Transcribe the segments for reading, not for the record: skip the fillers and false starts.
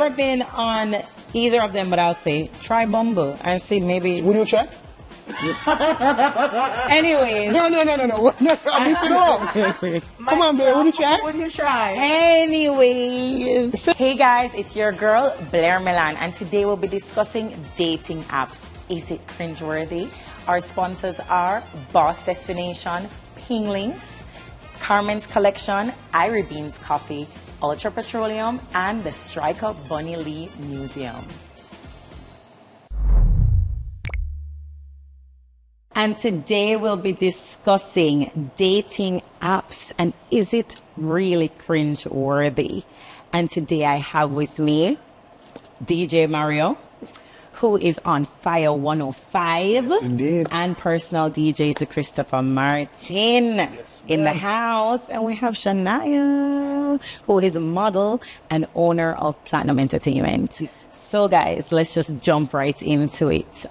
never been on either of them, but I'll say try Bumble and see maybe. Would you try? Anyways. No. I need to know. Come on, babe. Would you try? Would you try? Anyways. Hey guys, it's your girl Blair Milan, and today we'll be discussing dating apps. Is it cringeworthy? Our sponsors are Boss Destination, PingLinks, Karmen's Kollection, Irie Beanz Coffee, Ultra Petroleum, and the Striker Bunny Lee Museum. And today we'll be discussing dating apps and is it really cringe-worthy? And today I have with me DJ Mario, who is on Fire 105. Indeed. And personal DJ to Christopher Martin in the house. And we have Shania, who is a model and owner of Platinum Entertainment. So guys, let's just jump right into it.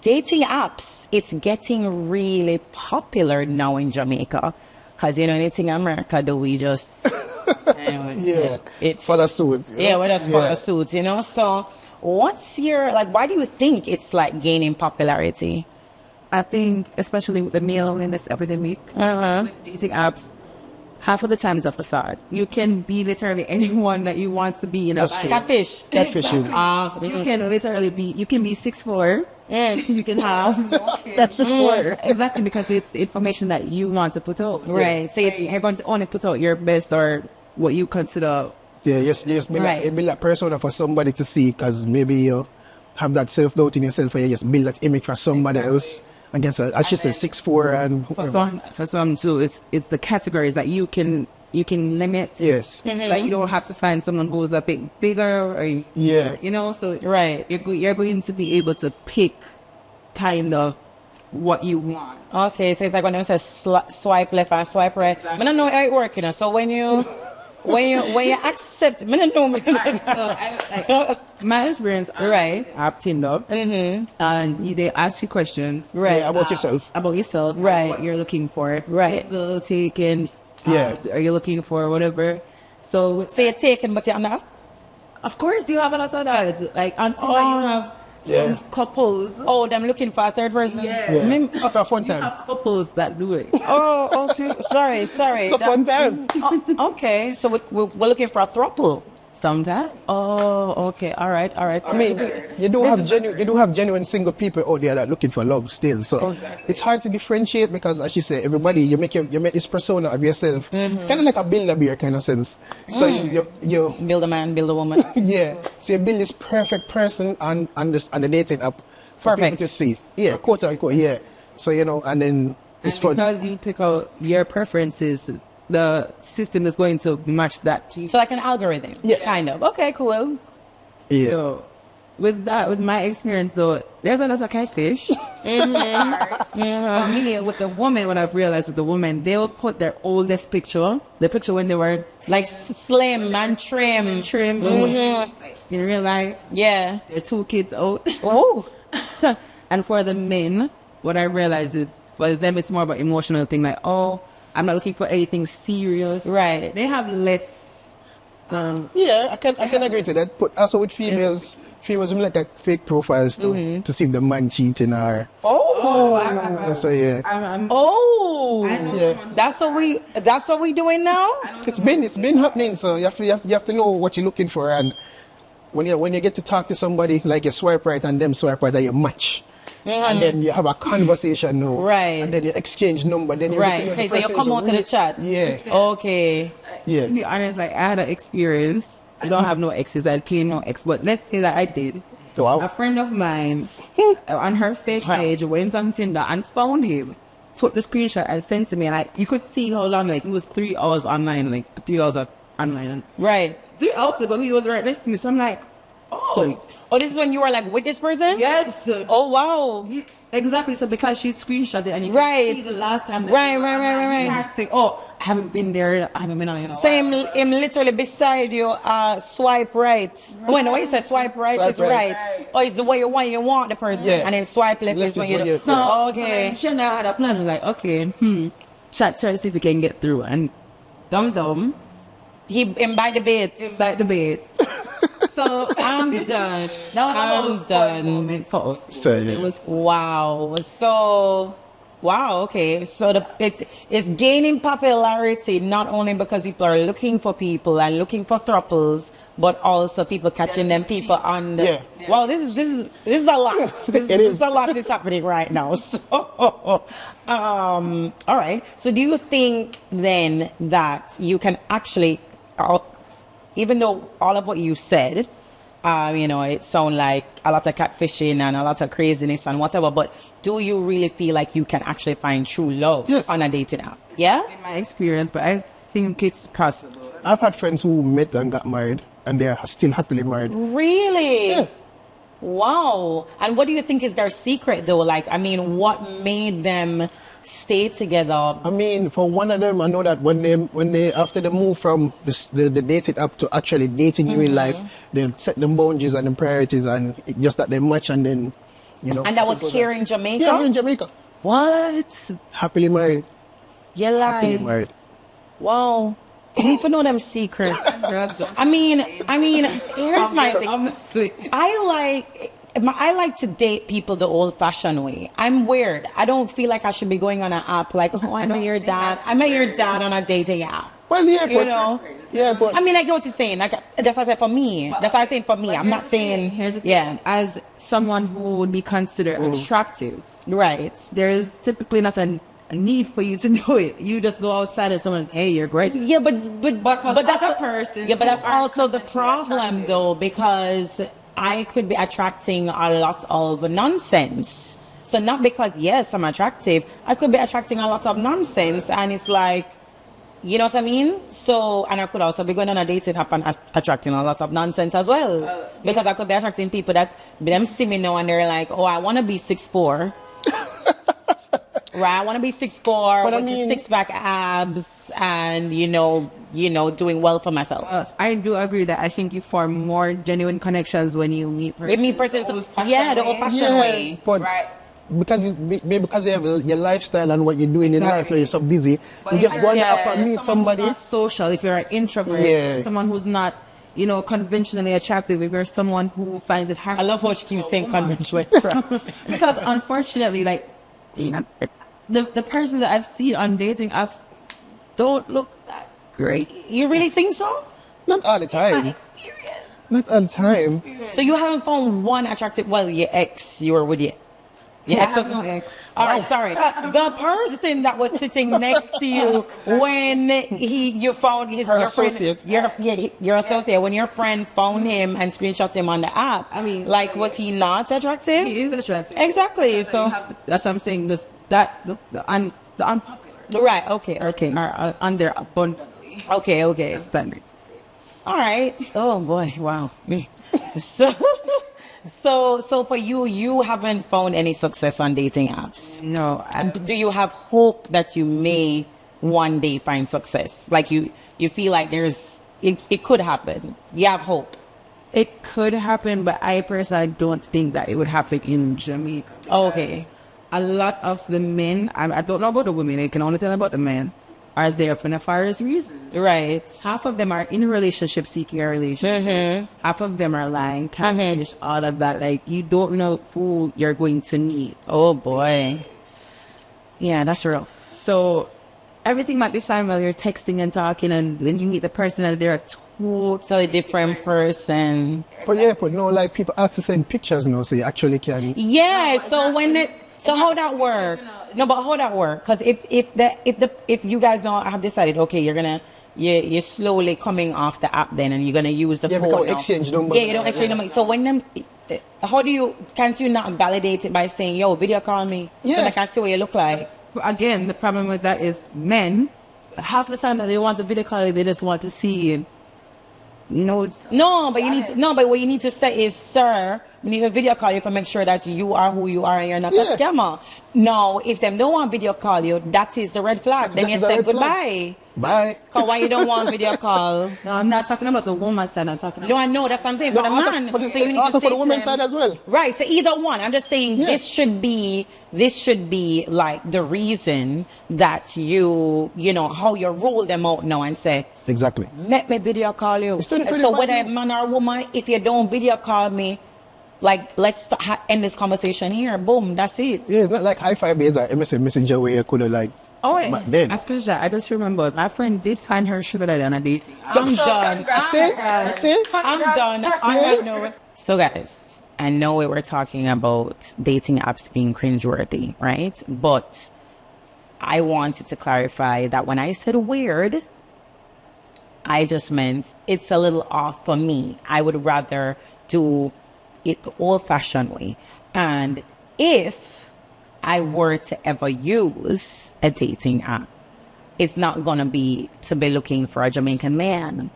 Dating apps, it's getting really popular now in Jamaica. Because, you know, anything in America do we just... anyway, follow suit. Yeah, we just follow suit, you know. So what's your, like, why do you think it's, like, gaining popularity? I think, especially with the male illness epidemic, with dating apps, half of the time is a facade. You can be literally anyone that you want to be in a catfish. Catfishing. You can literally be, you can be 6'4", and you can have That's 6'4". Exactly, because it's information that you want to put out. Right. So you're going to only put out your best or what you consider. Yeah, just build that persona for somebody to see, because maybe you have that self-doubt in yourself, or you just build that image for somebody else. Against, as she said, 6'4", and for some too, it's the categories that you can limit. Yes. Like you don't have to find someone who's a bit bigger, or you know. So you're going to be able to pick kind of what you want. Okay, so it's like when they say swipe left and swipe right. Exactly. I don't know how it works, you know. So when you accept, I don't know. So my experience, I've teamed up, and they ask you questions, about yourself, what you're looking for, single, taken, are you looking for whatever? So you're taken, but you're not. Of course, you have a lot of that. Like until you have. Some couples. Oh, them looking for a third person. After a fun time. You have couples that do it. Oh, okay. Sorry. It's a fun time. Okay, so we're looking for a throuple. Sometimes. Oh, okay. All right. I mean, you do have genuine single people out there that are looking for love still. So it's hard to differentiate because, as you say, everybody you make this persona of yourself. It's kind of like a Build-A-Bear kind of sense. So you build a man, build a woman. So you build this perfect person on the dating app for people to see. Yeah, quote unquote. Yeah. So and then it's fun because you pick out your preferences. The system is going to match that. So like an algorithm. Yeah. Kind of. Okay, cool. Yeah. So with my experience though, there's a lot of catfish. For me, with the woman, what I've realized with the woman, they'll put their oldest picture, the picture when they were like slim and trim. In real life. Yeah. Their 2 kids out. Oh. And for the men, what I realized is for them it's more about emotional thing, like, I'm not looking for anything serious. Right. They have less. I can agree to that. But also with females like that fake profiles to see if the man cheating or. So yeah. That's what we doing now. It's been happening. So you have to know what you're looking for, and when you get to talk to somebody, like you swipe right and them swipe right, and you match. And then you have a conversation now. Right. And then you exchange number. Then you okay, so you come out to the chat. Yeah. Okay. Yeah. To be honest, like I had an experience. I don't have no exes. I claim no ex. But let's say that I did. Wow. A friend of mine on her fake page went on Tinder and found him. Took the screenshot and sent to me. And you could see how long, like it was 3 hours online. Like 3 hours online. Right. 3 hours ago, he was right next to me. So I'm like, this is when you were like with this person? Yes. Oh, wow. Exactly. So because she screenshot it and you can see the last time. Right. Say, I haven't been there. I haven't been on it. So him literally beside you, swipe right. When you say swipe right, it's right. Or it's the way you want the person. Yeah. And then swipe left is when you do. So, okay. So Shania had a plan. Like, okay, chat, try to see if we can get through. And dumb. Him by the bits. Inside the bed. So I'm done. Now I'm done. Moment for us. So, yeah. It was Wow. So, wow. Okay. So it's gaining popularity not only because people are looking for people and looking for thruples, but also people catching them people on the. Yeah. Wow. This is a lot. This is a lot that's happening right now. So, all right. So do you think then that you can actually, even though all of what you said, you know, it sounds like a lot of catfishing and a lot of craziness and whatever, but do you really feel like you can actually find true love on a dating app? Yeah? in my experience, but I think it's possible. I've had friends who met and got married, and they are still happily married. Really? Yeah. Wow. And what do you think is their secret though? Like, I mean, what made them stay together? I mean, for one of them, I know that when they after they move from the dating app to actually dating you in life, they set them boundaries and the priorities, and it just that they match, and then, you know. And that was here in Jamaica? Yeah, here in Jamaica. What? Happily married. You Happily lied. married. Wow. You need to know them secrets. I mean, here's my thing. I like to date people the old-fashioned way. I'm weird. I don't feel like I should be going on an app like, oh, I met your dad. I met your dad on a dating app. Well, yeah, You know? Yeah, but I mean, I get what you're saying. Like, that's what I said for me. That's what I'm saying for me. I'm not saying, Here's the thing. yeah, As someone who would be considered attractive, right. there is typically not a need for you to do it. You just go outside and someone, hey, you're great. Yeah, but that's a person. Yeah, but that's also the problem though, because I could be attracting a lot of nonsense. So not because yes, I'm attractive, I could be attracting a lot of nonsense, and it's like, you know what I mean? So, and I could also be going on a dating app and attracting a lot of nonsense as well, because I could be attracting people that them see me now and they're like, oh, I want to be 6'4". Right, I want to be 6'4" with the six-pack abs, and you know, doing well for myself. I do agree that I think you form more genuine connections when you meet persons. With me, persons, the old-fashioned way. But because you have your lifestyle and what you're doing in life, you're so busy, you just go on the app and meet somebody. Not social, if you're an introvert, someone who's not, you know, conventionally attractive, if you're someone who finds it hard. I love what you keep saying conventionally. Because unfortunately, like, you know, the person that I've seen on dating apps don't look that great. You really think so? Not all the time. Not all the time. So you haven't found one attractive? Well, your ex, you were with your ex was no ex. All right, sorry. The person that was sitting next to you when you found your associate. friend, your associate, when your friend found him and screenshot him on the app. I mean, like, was he not attractive? He is attractive. Exactly. So that's what I'm saying. The unpopular. Right. Okay. Are under abundantly. Okay. Standards. All right. Oh boy. Wow. So for you haven't found any success on dating apps. No. Do you have hope that you may one day find success? Like you feel like it could happen. You have hope. It could happen, but I personally don't think that it would happen in Jamaica. Okay. A lot of the men, I don't know about the women, I can only tell about the men, are there for nefarious reasons. Right. Half of them are in a relationship seeking a relationship. Half of them are lying, catfish, all of that. Like, you don't know who you're going to meet. Oh boy. Yeah, that's real. So everything might be fine while you're texting and talking, and then you meet the person and they're a totally different person. But no, like people have to send pictures now, so you actually can. Yeah. So how that work? No, but how that work? Because if you guys now have decided, okay, you're slowly coming off the app then, and you're gonna use the phone. Exchange numbers. Yeah, you don't exchange numbers. So can't you not validate it by saying, yo, video call me, so I can see what you look like? Again, the problem with that is men, half the time that they want a video call, they just want to see you. No, but what you need to say is, sir, we need a video call you to make sure that you are who you are and you're not a scammer. No, if them don't want video call you, that is the red flag. Then you say goodbye. Bye. Cause why you don't want video call? No, I'm not talking about the woman side. I'm talking about... No, I know. That's what I'm saying. For the man. But it's so you need also to say for the women's to him, side as well. Right. So either one. I'm just saying Yeah. this should be like the reason that you know, how you rule them out now and say, Exactly. let me video call you. It's 20, So 25 whether now. man or woman, if you don't video call me, like, let's end this conversation here. Boom. That's it. Yeah, it's not like high five days or MSN Messenger where you could have like. Oh, wait. But then. As Cringe, I just remembered, my friend did find her sugar daddy on a date. I'm done. I'm done. So guys, I know we were talking about dating apps being cringeworthy, right? But I wanted to clarify that when I said weird, I just meant it's a little off for me. I would rather do it the old-fashioned way. And if I were to ever use a dating app, it's not gonna be to be looking for a Jamaican man.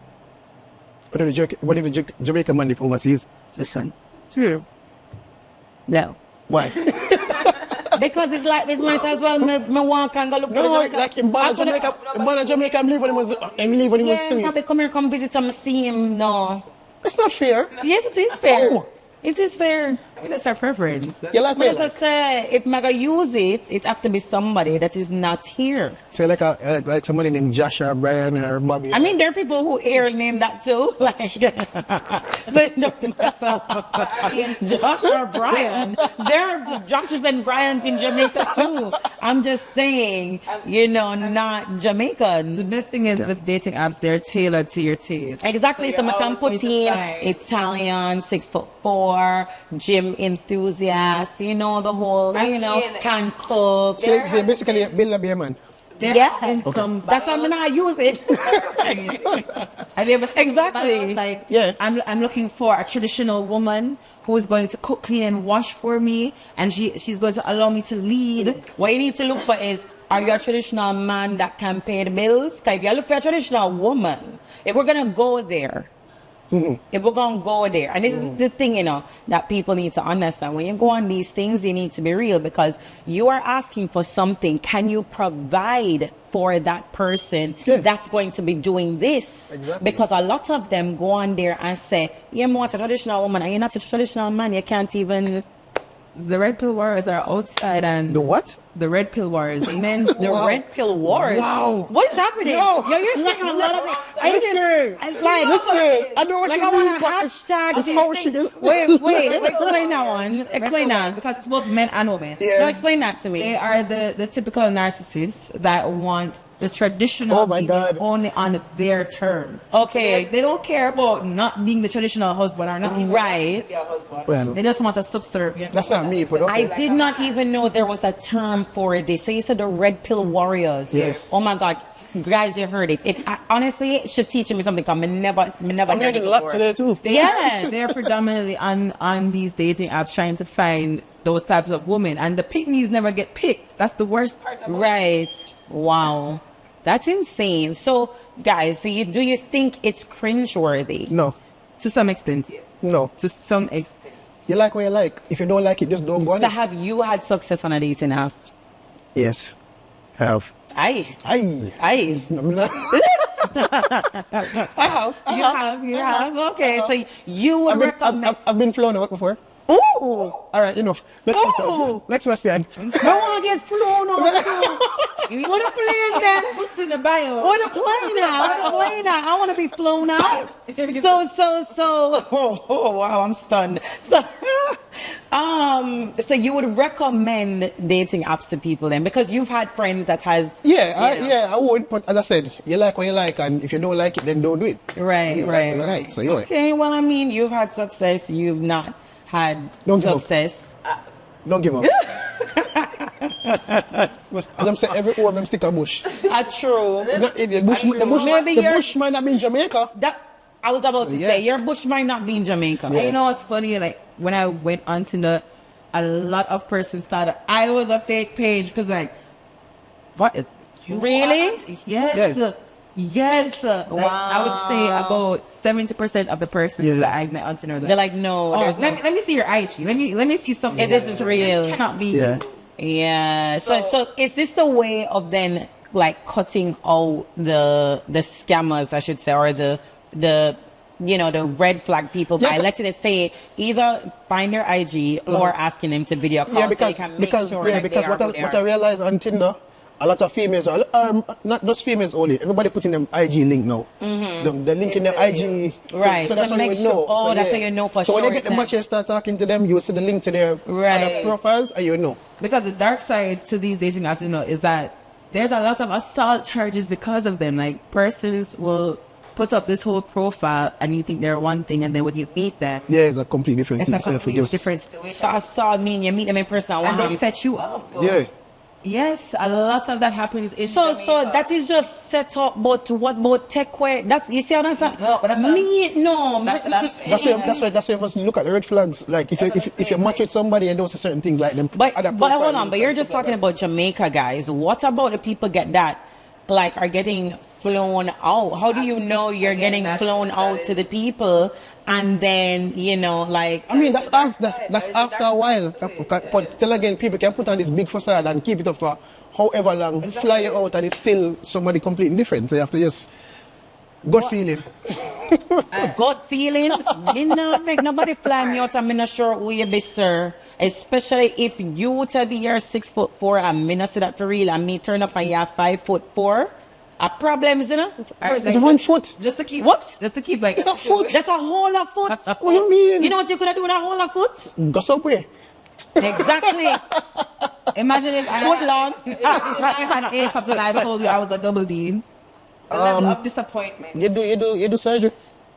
What if the Jamaican man live overseas? Listen. True. No. Why? Because it's like this might as well me walk and go look for No, Jamaica. like in Jamaica, I'm leave when he was Yeah, three. probably come visit him, see him. No. That's not fair. Yes, it is fair. Oh. It is fair. That's our preference. You like me? But as I say, if I'm gonna use it, it have to be somebody that is not here. Say like somebody named Josh or Brian or Bobby. I mean, there are people who here name that too. Like, so it don't matter. Josh or Brian. There are Joshes and Brians in Jamaica too. I'm just saying, you know, not Jamaican. The best thing is with dating apps, they're tailored to your taste. Exactly. So I can put in Italian, 6'4", gym enthusiast, you know, the whole, you know, can cook. So basically, build a beer man. Yeah, that's why I'm not use it. Have you ever seen Exactly. like, Yeah. I'm looking for a traditional woman who is going to cook, clean, and wash for me, and she's going to allow me to lead. What you need to look for is, are you a traditional man that can pay the bills? 'Cause if you look for a traditional woman, if we're gonna go there, if we're gonna go there, and this is the thing, you know, that people need to understand. When you go on these things, you need to be real, because you are asking for something. Can you provide for that person that's going to be doing this? Exactly. Because a lot of them go on there and say, "You want a traditional woman, and you're not a traditional man. You can't even." The red pill warriors are outside, and The what? the red pill warriors, men. The red pill wars. Wow. What is happening? No. Yo, you're saying a lot of it. Listen. I know what like you I want mean, a but it's hashtag. how these she things. is. Wait, explain that one. Explain that. Because it's both men and women. Yeah. No, explain that to me. They are the typical narcissists that want the traditional Oh my being God. only on their terms. Okay. They don't care about not being the traditional husband or not being Right. the husband. Well, They just want a subservient. that's not me, but I okay. did not even know there was a term for this. So you said the red pill warriors. Yes. Oh my God. Guys, you heard it. Honestly, it should teach me something, because I never I'm heard learning this a lot before. today too. Yeah. They're predominantly on these dating apps trying to find those types of women, and the pick-me's never get picked. That's the worst part of it. Right. Wow. That's insane. So, guys, do you think it's cringeworthy? No, To some extent, yes. no. To some extent. You like what you like. If you don't like it, just don't go on So it. have you had success on a dating app? Yes, have. Aye. I have. You have. Okay, so you would recommend. I've been flown out before. Ooh! All right, enough. Next question. I want to get flown on too. You want to play then? What's in the bio? Want to play now? I want to be flown out. So. Oh, wow, I'm stunned. So you would recommend dating apps to people then, because you've had friends that has. I would. But as I said, you like what you like, and if you don't like it, then don't do it. Right. Right. So you're Okay, well, I mean, you've had success. You've not had Don't give up. success. Don't give up. As I'm saying, every one of them stick a bush. True. The bush might not be in Jamaica. That I was about to say, your bush might not be in Jamaica. You know what's funny? Like, when I went on Tinder, a lot of persons thought I was a fake page, because like, what? Really? Yes. Yes. Like, Wow. I would say about 70% of the persons that I met on Tinder. They're like, no, oh, there's let me see your IG. Let me see something. If this is real. This cannot be. Yeah. Yeah. So is this the way of then like cutting out the scammers, I should say, or the the red flag people by letting it say either find their IG or asking them to video call because, so they can make because, sure yeah, that because they are what I realized on Tinder, a lot of females, not just females only, everybody putting them IG link now. They're linking their IG. Right. So that's how you make know. sure, so, that's how you know for so sure. when they get the match and start talking to them, you will see the link to their other profiles and you know. Because the dark side to these dating apps, is that there's a lot of assault charges because of them. Like, persons will put up this whole profile and you think they're one thing, and then when you meet them, it's a completely different it's thing. a completely different situation. So assault mean you meet them in person and they set you up. Yeah. Yes, a lot of that happens in So Jamaica. that is just set up, but what about tech way? That's, you see what I'm saying? No, but that's That's what I'm saying. That's why you must look at the red flags. Like if you match with somebody and don't say certain things like them. But hold on, but you're just talking about Jamaica, guys. What about the people are getting flown out? How do you know you're getting flown out to the people? And then, I mean, that's after a while. But till again, people can put on this big facade and keep it up for however long, fly you out, and it's still somebody completely different. So you have to just gut feeling. gut feeling? Me not make nobody fly me out. I'm not sure who you be, sir. Especially if you tell me you're 6'4" and me not see that for real, and me turn up and you're 5'4". A problem, isn't it? It's 1 foot. Just to keep like it's a foot. That's a whole of foot. What do you mean? You know what you could have done with a whole of foot? Go somewhere. Exactly. Imagine if foot long. if I had A cups and I told you I was a double D. The level of disappointment. You do surgery?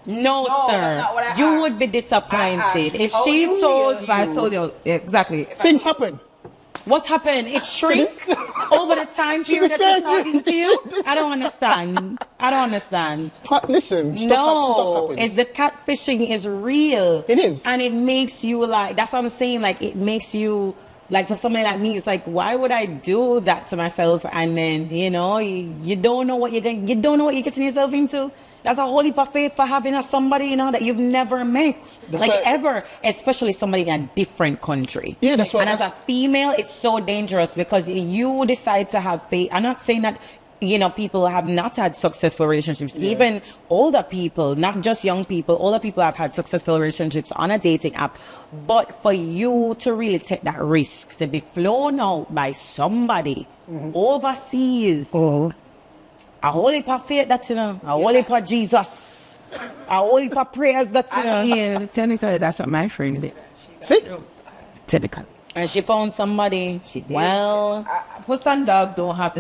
No, sir. That's not what I you asked. would be disappointed if she told you. If I told you exactly. Things happen. What happened? It shrinks over the time period that she's talking to you? I don't understand. Listen, stuff happens. The catfishing is real. It is. And it makes you that's what I'm saying, it makes you, for somebody like me, it's like, why would I do that to myself? And then, you don't know what you're getting yourself into. That's a whole heap of faith for having somebody, that you've never met. Ever. Especially somebody in a different country. Yeah, that's why. And as a female, it's so dangerous because you decide to have faith. I'm not saying that, people have not had successful relationships. Yeah. Even older people, not just young people, older people have had successful relationships on a dating app. But for you to really take that risk, to be flown out by somebody overseas, a whole heap of faith, that's a whole heap of Jesus, a whole heap of prayers, that's Yeah, technically that's what my friend did. See? Technically. And she found somebody. She did. Well, puss and dog don't have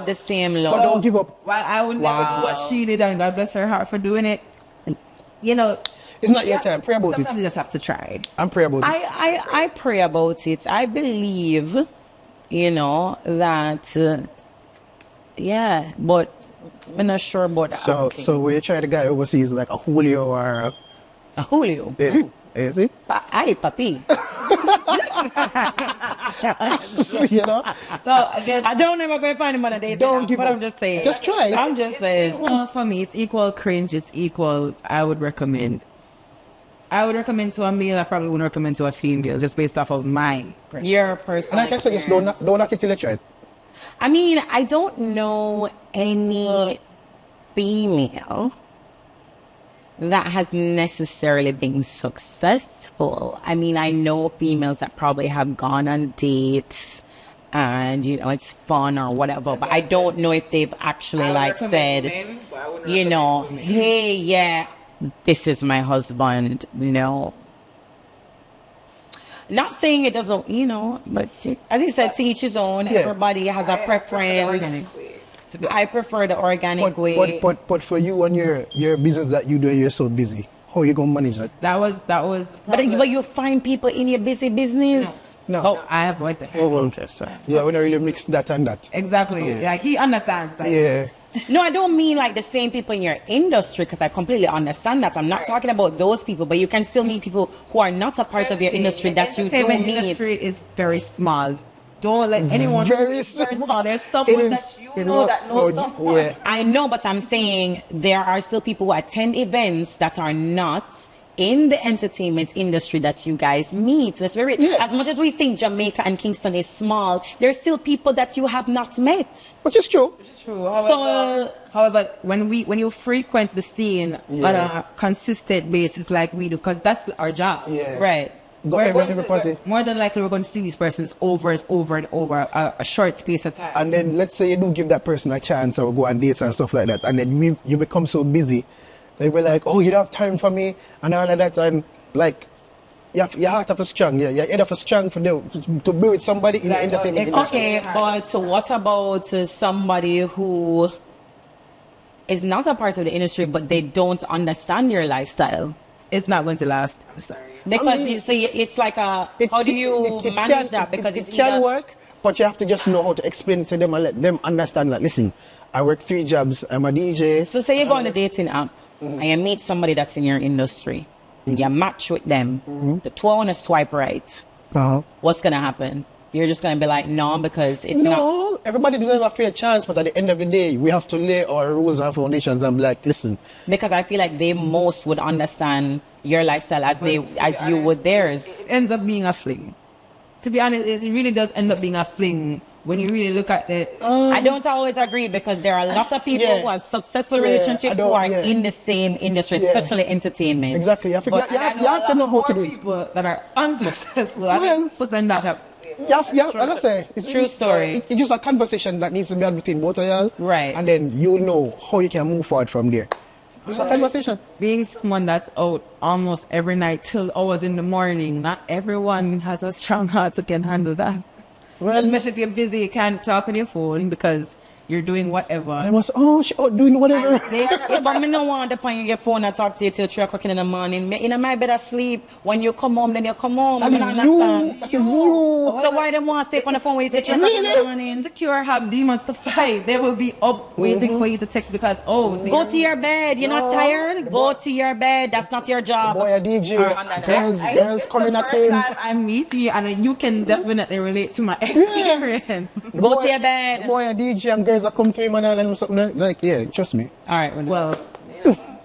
the same love. But don't give up. Well, I would never do what she did, and God bless her heart for doing it. It's not your time. Pray about it. Sometimes you just have to try. I'm pray about it. I pray about it. I believe, that, but I'm not sure about that. So when you try the guy overseas, like a Julio or a Julio? Yeah. You see? Ay, papi. So I guess I don't ever go find him on a date. Don't give but up. I'm just saying. Just try. I'm just saying. Well, for me, it's equal cringe. It's equal. I would recommend to a male. I probably wouldn't recommend to a female, just based off of mine. Your personal. And like I said, just don't knock it till you try it. I mean, I don't know any female that has necessarily been successful. I mean, I know females that probably have gone on dates and, it's fun or whatever, but I don't know if they've actually said, hey, yeah, this is my husband, Not saying it doesn't, but as he said, to each his own. Yeah. Everybody has a preference. I prefer the organic way. But for you and your business that you do, you're so busy. How you gonna manage that? That was. But you find people in your busy business. No. I avoid that. Oh, okay, sorry. Yeah, we don't really mix that and that. Exactly. Yeah. Like he understands that. Yeah. No, I don't mean the same people in your industry, because I completely understand that. I'm not talking about those people, but you can still meet people who are not a part of your industry that you don't meet. The industry is very small. Don't let anyone. Very small. There's someone that that knows someone. Yeah. I know, but I'm saying there are still people who attend events that are not in the entertainment industry that you guys meet. That's very, as much as we think Jamaica and Kingston is small, there's still people that you have not met. Which is true. However, when you frequent the scene on a consistent basis like we do, because that's our job. Yeah. Right. More than likely, we're going to see these persons over and over a short space of time. And then let's say you do give that person a chance or go on dates and stuff like that, and then you become so busy, they were like, oh, you don't have time for me and all of that, and like your heart of a strong, your head of a strong to be with somebody in the entertainment industry. Okay, but so what about somebody who is not a part of the industry, but they don't understand your lifestyle? It's not going to last. I'm sorry. Because it's like how do you manage that? Because it can work, but you have to just know how to explain it to them and let them understand that, listen, I work 3 jobs, I'm a DJ. So say you go on a dating app and you meet somebody that's in your industry, you match with them, the two want to swipe right. What's going to happen? You're just going to be like, no, because it's not. No, everybody deserves a fair chance, but at the end of the day, we have to lay our rules and foundations and be like, listen. Because I feel like they most would understand your lifestyle as you would theirs. It ends up being a fling. To be honest, it really does end up being a fling when you really look at it. I don't always agree, because there are lots of people who have successful relationships who are in the same industry, especially entertainment. Exactly. You have to know how to do it. People that are unsuccessful, I think that have. Let's say it's true story. It's just a conversation that needs to be had between both of y'all, right? And then you know how you can move forward from there. It's a conversation. Being someone that's out almost every night till hours in the morning, not everyone has a strong heart that can handle that. Well, especially if you're busy, you can't talk on your phone because you're doing whatever. I was, she out doing whatever. But me no want to point your phone and talk to you till 3 o'clock in the morning. Me in my bed asleep. When you come home, then you come home. That is you. That is you. So why they want to stay on the phone with you till 3 o'clock in the morning? Insecure have demons to fight. They will be up waiting for you to text because, go to your bed. You're not tired? Go to your bed. That's not your job. Boy, a DJ. Girls coming at him. I meet you and you can definitely relate to my experience. Go to your bed. Boy, a DJ and girls are come to him and all and something like, yeah, trust me. All right, well,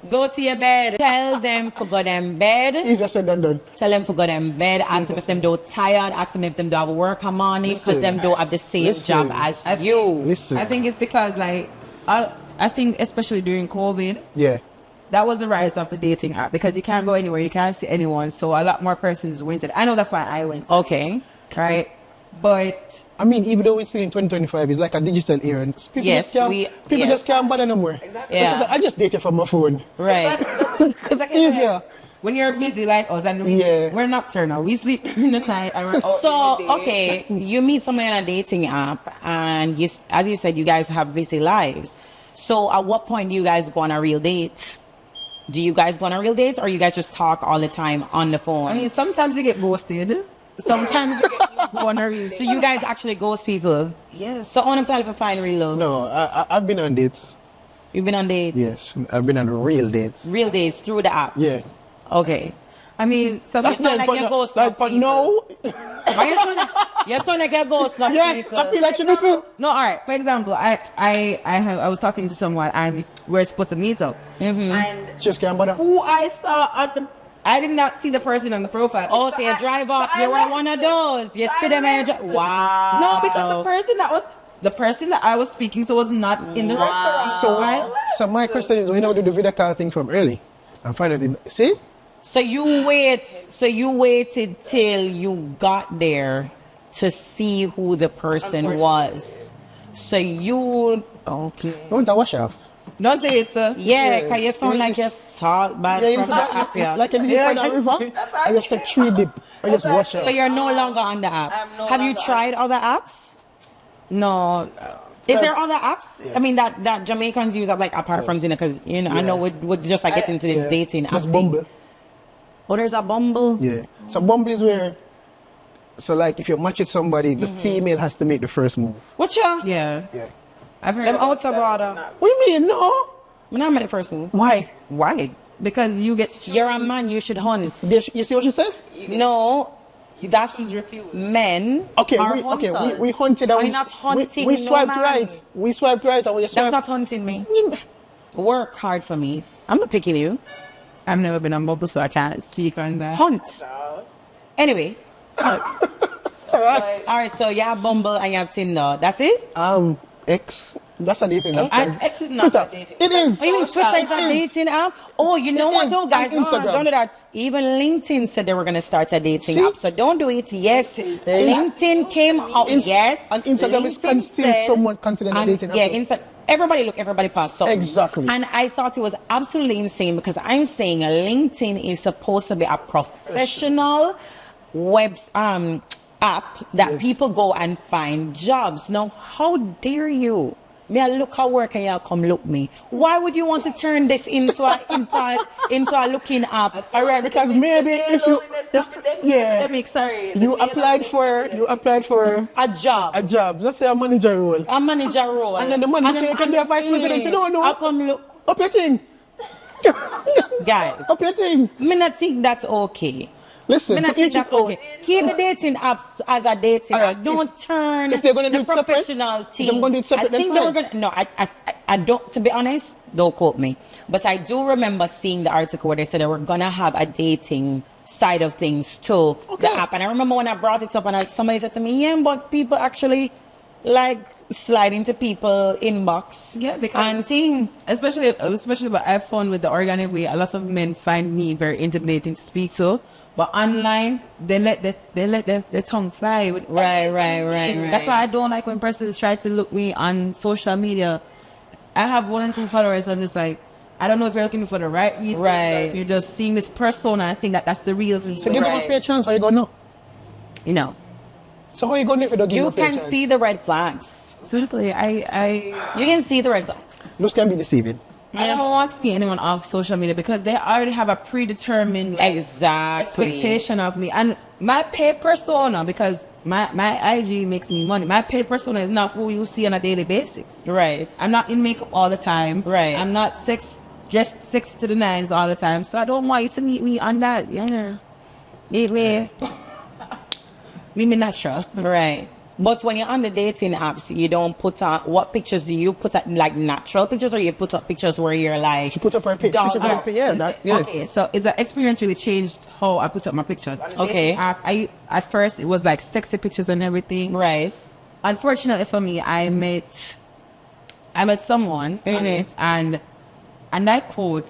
go to your bed. Tell them to go to bed. Easier said than done. Tell them to go to bed. Ask them if them don't tired. Ask them if them don't have work on morning, because them don't have the same job as you. Listen. I think it's because I think especially during COVID. Yeah. That was the rise of the dating app, because you can't go anywhere, you can't see anyone, so a lot more persons went. I know that's why I went. Okay. Right. But I mean, even though it's still in 2025, it's like a digital era. And people just can't bother no more. Exactly. Yeah. I just dated from my phone. Right. It's easier. When you're busy like us and we're nocturnal, we sleep in the night. Okay, you meet someone on a dating app, and as you said, you guys have busy lives. So at what point do you guys go on a real date? Do you guys go on a real date, or you guys just talk all the time on the phone? I mean, sometimes you get ghosted. Sometimes you go on a real date. So you guys actually ghost people? Yes. So on a plan for find real love? No, I've been on dates. You've been on dates? Yes, I've been on real dates. Real dates through the app? Yeah. Okay. I mean, so that's not like you're ghost of people. No. You sound like you're ghost of yes, people. I feel like you do too. No, all right. For example, I was talking to someone and we're supposed to meet up. Mm-hmm. And just can't bother. Who I saw on the, I did not see the person on the profile. Oh, so you drive up. You were one of those. You see them and you drive. Wow. No, because the person that I was speaking to was not in the restaurant. So my question is, we now do the video call thing from early and find out. See? So you waited till you got there to see who the person was. So you Don't wash off. Don't say it, sir. Yeah, because you sound like you're salt bad from the app. Like in the river, I just take 3 dip. I just wash off. So you're no longer on the app. Have you tried other apps? No. Is there other apps? Yeah. I mean, that Jamaicans use, like, apart from dinner, because, you know, I know we're just like getting into this dating app. There's Bumble. Oh, there's a Bumble? Yeah. So Bumble is where, so like if you match with somebody, the female has to make the first move. What ya? Yeah. I've heard them out of order. What do you mean? No. I'm not made the first move. Why? Because you get... You're a man, you should hunt. You see what you said? No. That's men. Okay, we hunted. I'm not hunting. We swiped right. We swiped right, and we swiped. That's not hunting me. Work hard for me. I'm not picking you. I've never been on Bumble, so I can't speak on that. Hunt. Anyway. Alright, so you have Bumble and you have Tinder. That's it? X. That's a dating app. X is not a dating app. It is. Oh, you mean Twitter is a dating app? Oh, you know what though, guys? Instagram. Don't do that. Even LinkedIn said they were going to start a dating app, so don't do it. Yes, LinkedIn came out. Yes, and Instagram is still somewhat considered a dating app. Yeah, everybody posts something. Exactly. And I thought it was absolutely insane because I'm saying LinkedIn is supposed to be a professional web app that people go and find jobs. Now, how dare you? Me, I look how work and y'all come look me. Why would you want to turn this into a looking app? All right, because maybe if you applied for A job. Let's say a manager role. And then the manager can be a vice president. You don't know. How come look? Up your thing. Guys. Up your thing. Me not think that's okay. Listen, to each his own. Keep the dating apps as a dating app. Don't turn if they're gonna the do it separate, professional thing. they're gonna do it separate, I think they were gonna. No, I don't. To be honest, don't quote me. But I do remember seeing the article where they said they were gonna have a dating side of things to the app. And I remember when I brought it up, and somebody said to me, "Yeah, but people actually like slide into people inbox." Yeah, because especially what I've found with the organic way, a lot of men find me very intimidating to speak to. But online, they let their tongue fly. Right. That's why I don't like when persons try to look me on social media. I have 1 and 2 followers. I'm just like, I don't know if you're looking for the right reason. Right. If you're just seeing this persona, I think that's the real thing. So give them a fair chance. How you gonna know? You know. So how you gonna know if you don't give them a fair chance? You can see the red flags. Simply, You can see the red flags. Those can be deceiving. I don't want to see anyone off social media because they already have a predetermined expectation of me. And my paid persona, because my IG makes me money, my paid persona is not who you see on a daily basis. Right. I'm not in makeup all the time. Right. I'm not just 6 to the 9s all the time. So I don't want you to meet me on that. Yeah. Meet me natural. Right. But when you're on the dating apps, you don't put on, what pictures do you put on, like natural pictures, or you put up pictures where you're like... You put up her pictures. Okay, so it's an experience really changed how I put up my pictures. Okay. At first, it was like sexy pictures and everything. Right. Unfortunately for me, I met someone on it, and I quote,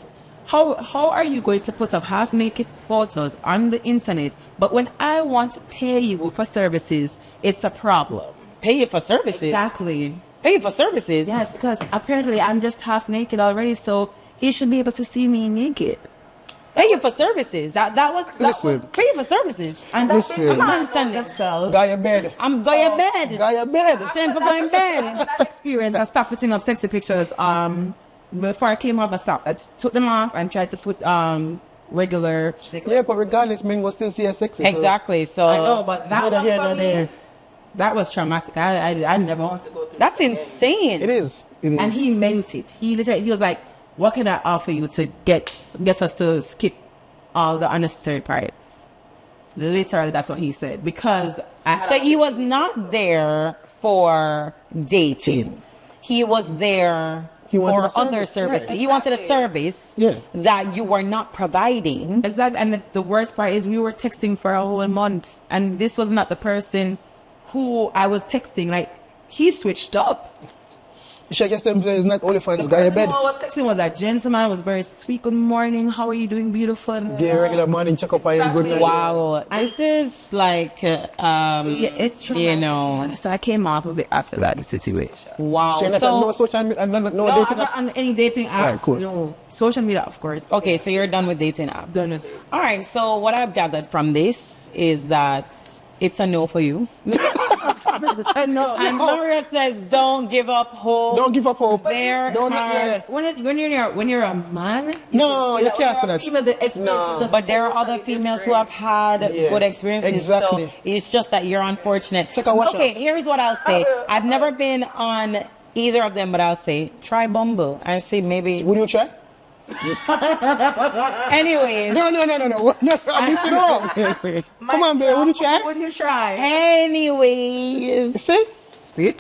how are you going to put up half-naked photos on the internet, but when I want to pay you for services, it's a problem? Pay you for services? Exactly. Pay you for services? Yes, because apparently I'm just half-naked already, so he should be able to see me naked. Pay you for services? That was pay you for services? And that's Listen. I'm not understanding themselves. Go your bed. I'm going bed. Go your bed. Time for going bed. That experience, I stopped putting up sexy pictures. Before I came off, I stopped. I took them off and tried to put regular. Yeah, but regardless, men will still see a sexy. Exactly. So I know, but that was traumatic. I never want to go through. That's insane. It is. And he meant it. He was like, "What can I offer you to get us to skip all the unnecessary parts?" Literally, that's what he said. Because so he was not there for dating. He was there for other services. Right. He wanted a service that you were not providing. Exactly. And the worst part is we were texting for a whole month, and this was not the person who I was texting. Like, he switched up. You should just tell it's not only for this guy in bed. I was texting was a gentleman, was very sweet. Good morning. How are you doing? Beautiful. Yeah, regular morning check up on you. Good night. Wow. This is like, it's traumatic. You know. So I came off of it after that situation. Wow. So you're not on social media, no dating app? I'm not on any dating app. All right, cool. No. Social media, of course. Okay, so you're done with dating apps. Done with it. All right, so what I've gathered from this is that it's a no for you. And Maria says, don't give up hope. Don't give up hope. When you're a man, no, you can't say that. No, but there are other females who have had good experiences. Exactly. So it's just that you're unfortunate. Okay, here's what I'll say. I've never been on either of them, but I'll say try Bumble and see maybe. Would you try? Anyways. No. I need to know. Come on, babe. Would you try? Would you try? Anyways. See?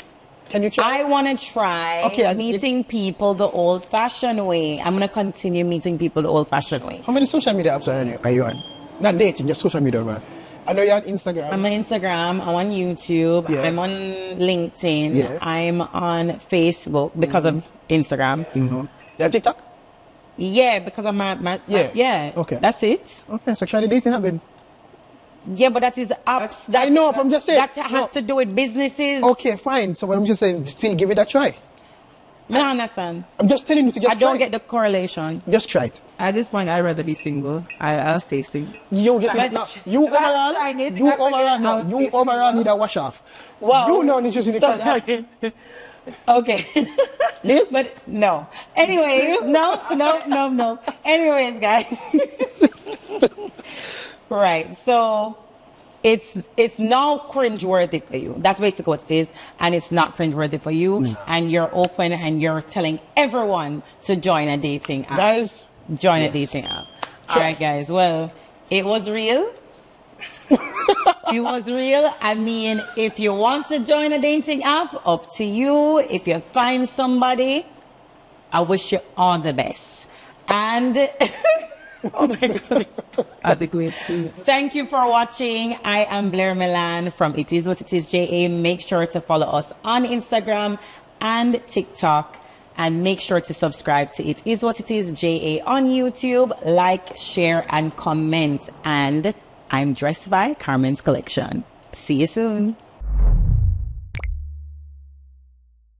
Can you try? I want to try meeting people the old-fashioned way. I'm going to continue meeting people the old-fashioned way. How many social media apps are you on? Not dating, just social media, man. I know you're on Instagram. I'm on Instagram. I'm on YouTube. Yeah. I'm on LinkedIn. Yeah. I'm on Facebook because of Instagram. Yeah, TikTok? Yeah, because of my yeah. Okay. That's it. Okay, so try the dating app then. Yeah, but that is apps. I know, but I'm just saying. That has to do with businesses. Okay, fine. So what I'm just saying, still give it a try. I don't understand. I'm just telling you to just I don't try. get the correlation. Just try it. At this point, I'd rather be single. I'll stay single. You just you overall need a wash off. Wow. You know need to try that. Okay. Yeah? But no. Anyway, no. Anyways, guys. Right. So it's now cringe-worthy for you. That's basically what it is. And it's not cringe-worthy for you. No. And you're open and you're telling everyone to join a dating app. Guys, join a dating app. All right, guys. Well, it was real. It was real. I mean, if you want to join a dating app, up to you. If you find somebody, I wish you all the best. And oh my God. I'd be great. Thank you for watching. I am Blair Milan from Itiswhatitisja. Make sure to follow us on Instagram and TikTok. And make sure to subscribe to Itiswhatitisja on YouTube. Like, share, and comment. And I'm dressed by Karmen's Kollection. See you soon.